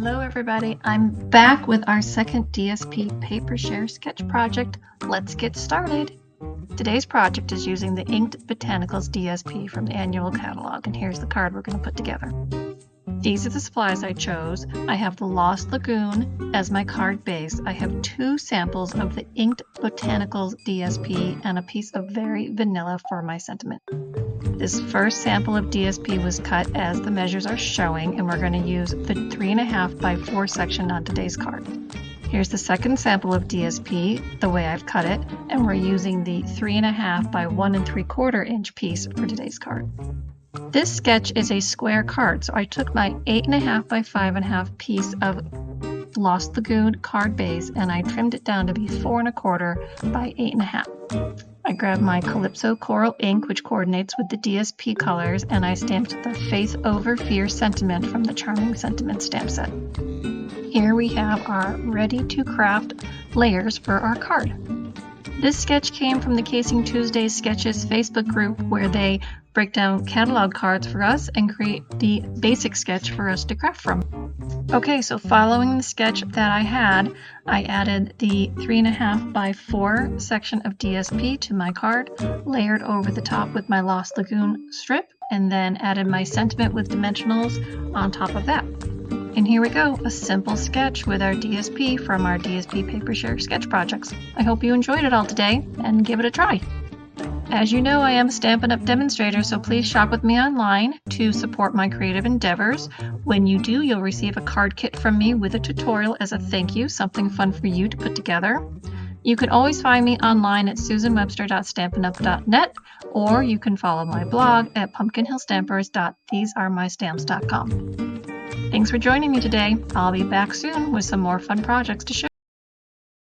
Hello everybody, I'm back with our second DSP Paper Share sketch project. Let's get started. Today's project is using the inked Botanicals DSP from the annual catalog, and here's the card we're going to put together. These are the supplies I chose. I have the Lost Lagoon as my card base. I have 2 samples of the inked Botanicals DSP and a piece of very vanilla for my sentiment. This first sample of DSP was cut as the measures are showing, and we're going to use the 3.5 by 4 section on today's card. Here's the second sample of DSP, the way I've cut it, and we're using the 3.5 by 1 3/4 inch piece for today's card. This sketch is a square card, so I took my 8.5 by 5.5 piece of Lost Lagoon card base and I trimmed it down to be 4 1/4 by 8.5. I grabbed my Calypso Coral ink, which coordinates with the DSP colors, and I stamped the Faith Over Fear sentiment from the Charming Sentiment stamp set. Here we have our ready to craft layers for our card. This sketch came from the Casing Tuesdays Sketches Facebook group, where they break down catalog cards for us and create the basic sketch for us to craft from. Okay, so following the sketch that I had, I added the 3.5 by 4 section of DSP to my card, layered over the top with my Lost Lagoon strip, and then added my sentiment with dimensionals on top of that. And here we go, a simple sketch with our DSP from our DSP Paper Share sketch projects. I hope you enjoyed it all today, and give it a try. As you know, I am a Stampin' Up! Demonstrator, so please shop with me online to support my creative endeavors. When you do, you'll receive a card kit from me with a tutorial as a thank you, something fun for you to put together. You can always find me online at susanwebster.stampinup.net, or you can follow my blog at pumpkinhillstampers.thesearemystamps.com. Thanks for joining me today. I'll be back soon with some more fun projects to show.